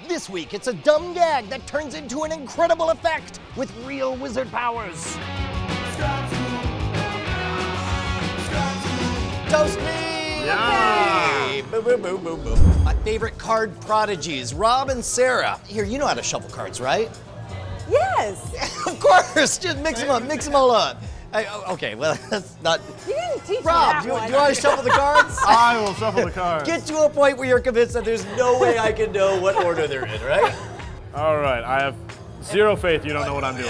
This week, it's a dumb gag that turns into an incredible effect with real wizard powers. Toast me! Yeah! Boom, boom, boom, boom, boom. My favorite card prodigies, Rob and Sarah. Here, you know how to shuffle cards, right? Yes. Of course, just mix them up, mix them all up. Okay, well, that's not... You didn't teach Rob, me do that you want to shuffle the cards? I will shuffle the cards. Get to a point where you're convinced that there's no way I can know what order they're in, right? All right, I have zero faith you don't know what I'm doing.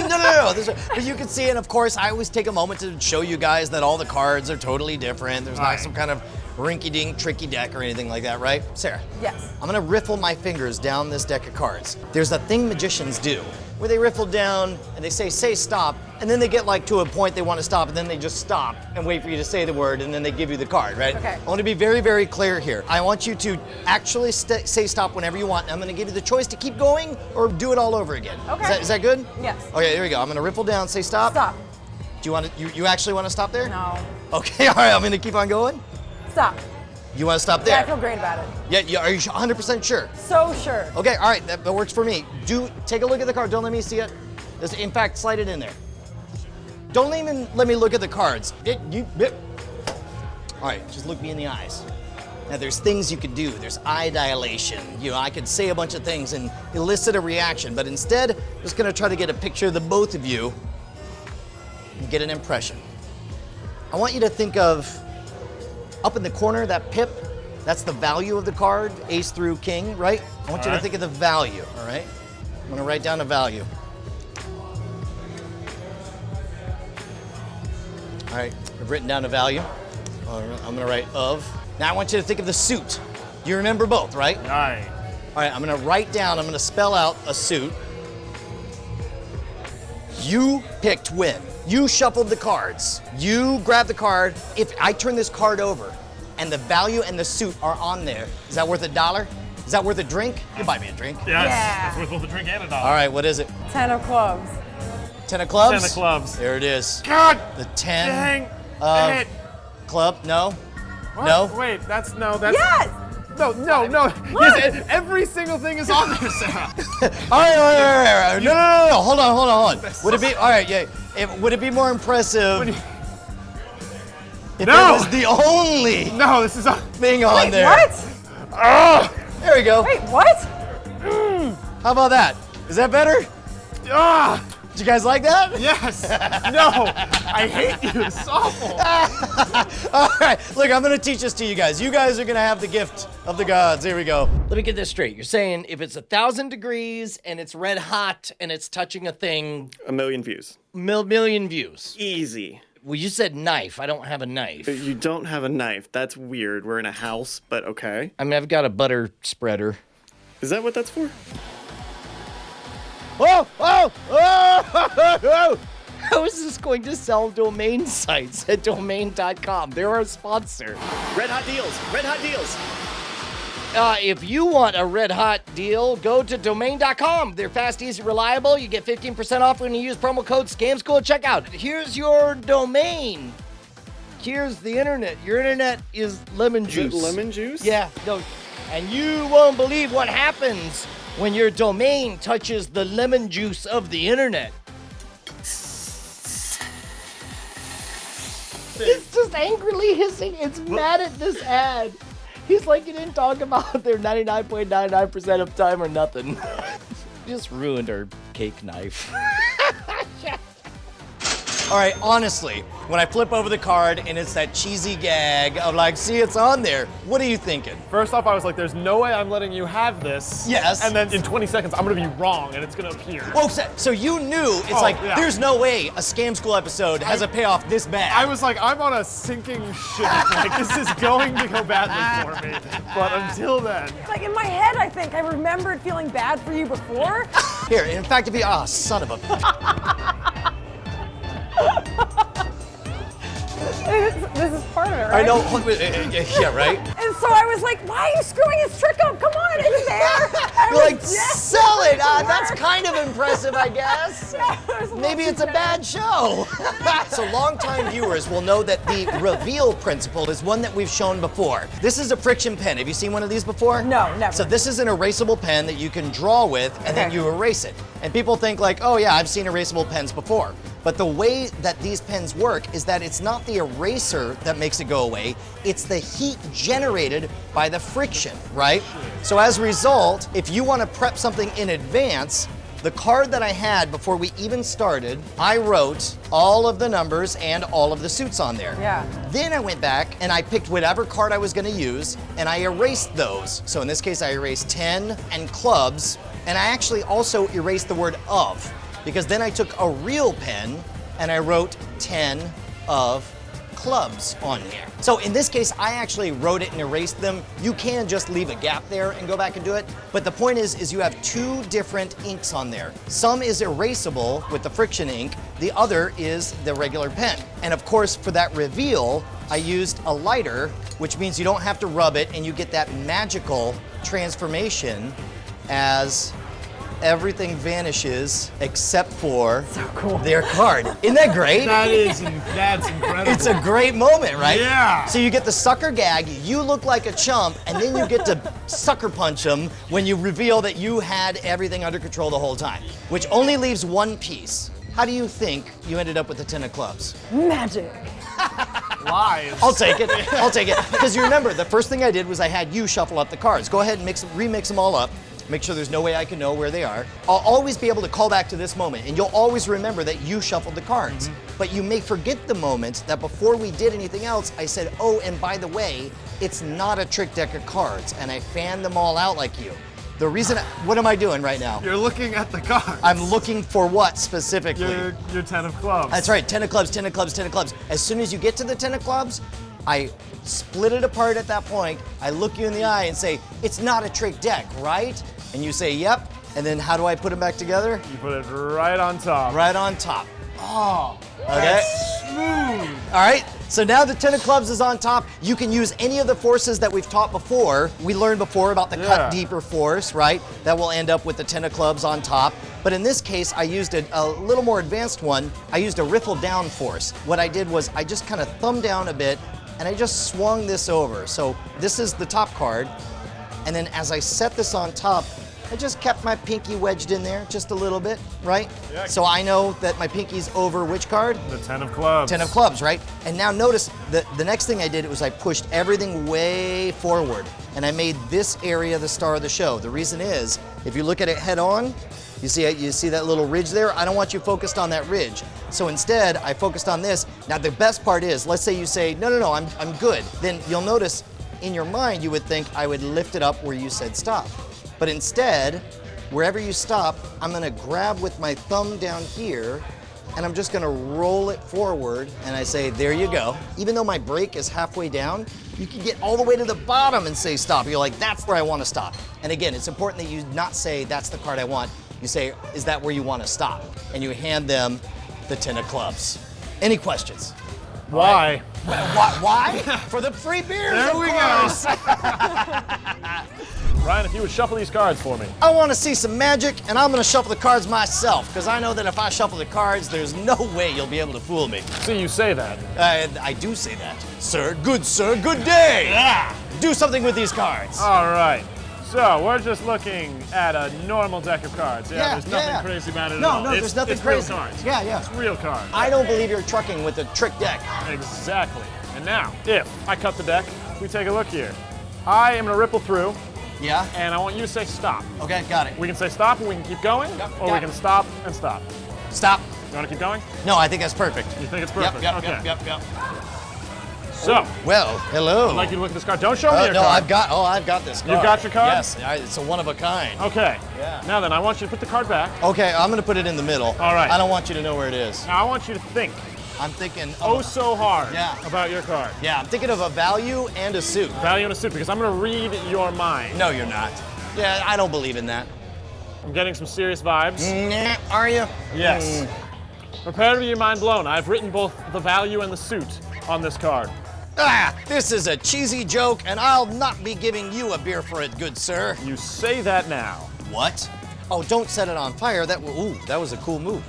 No. But you can see, and of course, I always take a moment to show you guys that all the cards are totally different. There's not some kind of rinky-dink tricky deck or anything like that, right? Sarah? Yes. I'm gonna riffle my fingers down this deck of cards. There's a thing magicians do, where they riffle down and they say stop, and then they get like to a point they want to stop, and then they just stop and wait for you to say the word, and then they give you the card, right? Okay. I want to be very, very clear here. I want you to actually say stop whenever you want, and I'm gonna give you the choice to keep going or do it all over again. Okay. Is that good? Yes. Okay, here we go. I'm gonna riffle down, say stop. Stop. Do you want to, you actually want to stop there? No. Okay, all right, I'm gonna keep on going. Stop. You want to stop there? Yeah, I feel great about it. Yeah, are you 100% sure? So sure. Okay, all right, that works for me. Take a look at the card. Don't let me see it. In fact, slide it in there. Don't even let me look at the cards. All right, just look me in the eyes. Now, there's things you could do. There's eye dilation. You know, I could say a bunch of things and elicit a reaction, but instead, I'm just gonna try to get a picture of the both of you and get an impression. I want you to think of up in the corner, that pip, that's the value of the card, ace through king, right? I want you to think of the value, all right? I'm gonna write down a value. All right, I've written down a value. I'm gonna write of. Now I want you to think of the suit. You remember both, right? Aye. All right, I'm gonna write down, I'm gonna spell out a suit. You picked win. You shuffled the cards. You grabbed the card. If I turn this card over and the value and the suit are on there, is that worth $1? Is that worth a drink? You buy me a drink. Yes, Yeah. it's worth both a drink and a dollar. All right, what is it? 10 of clubs. 10 of clubs? 10 of clubs. There it is. God The 10 dang of it. club, no? What? No? Wait, that's. Yes! No. What? Yes, every single thing is on there, Sarah. All right. No. Hold on. Would it be, all right, yeah. Would it be more impressive if it No. was the only No, this is. thing on Wait, there? what? Oh. There we go. Wait, what? How about that? Is that better? Ah. Did you guys like that? Yes. No. I hate you. It's awful. All right, look, I'm gonna teach this to you guys. You guys are gonna have the gift of the gods. Here we go. Let me get this straight. You're saying if it's 1,000 degrees and it's red hot and it's touching a thing, 1 million views. million views. Easy. Well, you said knife. I don't have a knife. You don't have a knife. That's weird. We're in a house, but okay. I mean, I've got a butter spreader. Is that what that's for? Oh! How is this going to sell domain sites at domain.com? They're our sponsor. Red hot deals. Red hot deals. If you want a red hot deal, go to domain.com. They're fast, easy, reliable. You get 15% off when you use promo code SCAMSCHOOL at checkout. Here's your domain. Here's the internet. Your internet is lemon juice. Is it lemon juice? Yeah. No, and you won't believe what happens when your domain touches the lemon juice of the internet. It's just angrily hissing. It's mad at this ad. He's like, you didn't talk about their 99.99% of time or nothing. Just ruined our cake knife. All right, honestly, when I flip over the card and it's that cheesy gag of like, see, it's on there, what are you thinking? First off, I was like, there's no way I'm letting you have this. Yes. And then in 20 seconds, I'm gonna be wrong and it's gonna appear. Whoa, so you knew it's yeah. there's no way a Scam School episode has a payoff this bad. I was like, I'm on a sinking ship. Like, this is going to go badly for me. But until then. Like in my head, I think I remembered feeling bad for you before. Here, in fact, if you, son of a. This is part of it, right? I know, yeah, right? And so I was like, why are you screwing his trick up? Come on, it's there. You're like, sell it. That's kind of impressive, I guess. Maybe it's a bad show. So longtime viewers will know that the reveal principle is one that we've shown before. This is a friction pen. Have you seen one of these before? No, never. So this is an erasable pen that you can draw with, and then you erase it. And people think like, oh yeah, I've seen erasable pens before. But the way that these pens work is that it's not the eraser that makes it go away, it's the heat generated by the friction, right? So as a result, if you want to prep something in advance, the card that I had before we even started, I wrote all of the numbers and all of the suits on there. Yeah. Then I went back and I picked whatever card I was going to use and I erased those. So in this case, I erased 10 and clubs, and I actually also erased the word of, because then I took a real pen and I wrote 10 of clubs on here. So in this case, I actually wrote it and erased them. You can just leave a gap there and go back and do it. But the point is you have two different inks on there. Some is erasable with the friction ink. The other is the regular pen. And of course, for that reveal, I used a lighter, which means you don't have to rub it and you get that magical transformation as everything vanishes except for their card. Isn't that great? That's incredible. It's a great moment, right? Yeah. So you get the sucker gag, you look like a chump, and then you get to sucker punch them when you reveal that you had everything under control the whole time, which only leaves one piece. How do you think you ended up with the 10 of clubs? Magic. Lies. I'll take it. I'll take it. Because you remember, the first thing I did was I had you shuffle up the cards. Go ahead and remix them all up. Make sure there's no way I can know where they are. I'll always be able to call back to this moment, and you'll always remember that you shuffled the cards. But you may forget the moment that before we did anything else, I said, oh, and by the way, it's not a trick deck of cards, and I fanned them all out like you. The reason, what am I doing right now? You're looking at the cards. I'm looking for what specifically? Your 10 of clubs. That's right, 10 of clubs, 10 of clubs, 10 of clubs. As soon as you get to the 10 of clubs, I split it apart at that point. I look you in the eye and say, it's not a trick deck, right? And you say, yep. And then how do I put them back together? You put it right on top. Right on top. Oh, Okay. that's smooth. All right, so now the 10 of clubs is on top. You can use any of the forces that we've taught before. We learned before about the cut deeper force, right? That will end up with the 10 of clubs on top. But in this case, I used a little more advanced one. I used a riffle down force. What I did was I just kind of thumbed down a bit and I just swung this over. So this is the top card. And then as I set this on top, I just kept my pinky wedged in there just a little bit, right? Yeah. So I know that my pinky's over which card? The 10 of clubs. 10 of clubs, right? And now notice the next thing I did was I pushed everything way forward and I made this area the star of the show. The reason is, if you look at it head on, you see that little ridge there? I don't want you focused on that ridge. So instead, I focused on this. Now the best part is, let's say you say, no, I'm good. Then you'll notice in your mind, you would think I would lift it up where you said stop. But instead, wherever you stop, I'm gonna grab with my thumb down here and I'm just gonna roll it forward and I say, there you go. Even though my brake is halfway down, you can get all the way to the bottom and say stop. You're like, that's where I wanna stop. And again, it's important that you not say, that's the card I want. You say, is that where you wanna stop? And you hand them the 10 of clubs. Any questions? Why? Why? For the free beers, There of we course. go. Ryan, if you would shuffle these cards for me. I want to see some magic, and I'm going to shuffle the cards myself, because I know that if I shuffle the cards, there's no way you'll be able to fool me. See, you say that. I do say that. Sir, good day. Yeah. Do something with these cards. All right. So we're just looking at a normal deck of cards. Yeah, there's nothing yeah. crazy about it at all. No, there's nothing it's crazy. Real cards. Yeah. It's real cards. I don't believe you're trucking with a trick deck. Exactly. And now, if I cut the deck, we take a look here. I am gonna ripple through, Yeah? and I want you to say stop. Okay, got it. We can say stop and we can keep going, Yep, or got we it. can stop and stop. Stop. You wanna keep going? No, I think that's perfect. You think it's perfect? Okay. Yep. So, Well, hello. I'd like you to look at this card. Don't show me your no, card. I've got this card. You've got your card? Yes, it's a one of a kind. Okay. Yeah. Now then, I want you to put the card back. Okay, I'm gonna put it in the middle. All right. I don't want you to know where it is. Now I want you to think I'm thinking so hard Yeah. about your card. Yeah, I'm thinking of a value and a suit. Value in a suit, because I'm gonna read your mind. No, you're not. Yeah, I don't believe in that. I'm getting some serious vibes. Nah, are you? Yes. Prepare to be your mind blown. I've written both the value and the suit on this card. This is a cheesy joke, and I'll not be giving you a beer for it, good sir. You say that now. What? Oh, don't set it on fire. That was a cool move.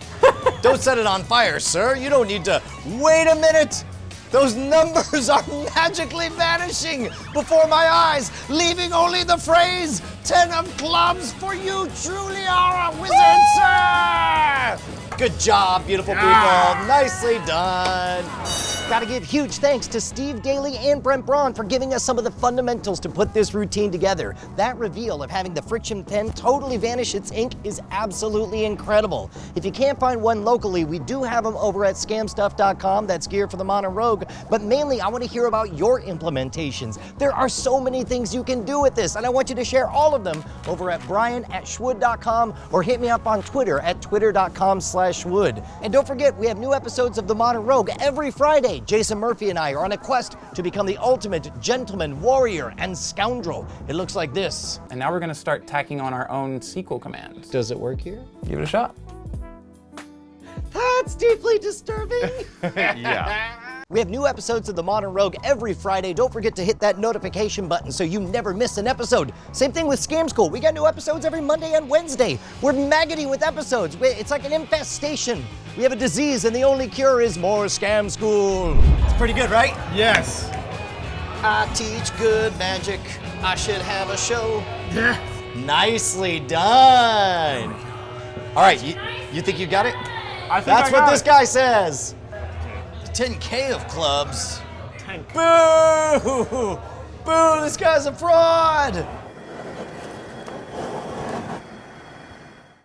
Don't set it on fire, sir. You don't need to. Wait a minute. Those numbers are magically vanishing before my eyes, leaving only the phrase 10 of clubs, for you truly are a wizard, sir! Good job, beautiful people. Nicely done. Gotta give huge thanks to Steve Daly and Brent Braun for giving us some of the fundamentals to put this routine together. That reveal of having the friction pen totally vanish its ink is absolutely incredible. If you can't find one locally, we do have them over at scamstuff.com. That's gear for the modern rogue. But mainly, I want to hear about your implementations. There are so many things you can do with this, and I want you to share all of them over at brian@schwood.com or hit me up on Twitter at twitter.com/schwood. And don't forget, we have new episodes of The Modern Rogue every Friday. Jason Murphy and I are on a quest to become the ultimate gentleman, warrior, and scoundrel. It looks like this. And now we're going to start tacking on our own sequel commands. Does it work here? Give it a shot. That's deeply disturbing. Yeah. We have new episodes of The Modern Rogue every Friday. Don't forget to hit that notification button so you never miss an episode. Same thing with Scam School. We got new episodes every Monday and Wednesday. We're maggoty with episodes. It's like an infestation. We have a disease and the only cure is more Scam School. It's pretty good, right? Yes. I teach good magic. I should have a show. Nicely done. All right, you think you got it? I think That's I got what this it. guy says. 10K of clubs. 10K. Boo! Boo, this guy's a fraud!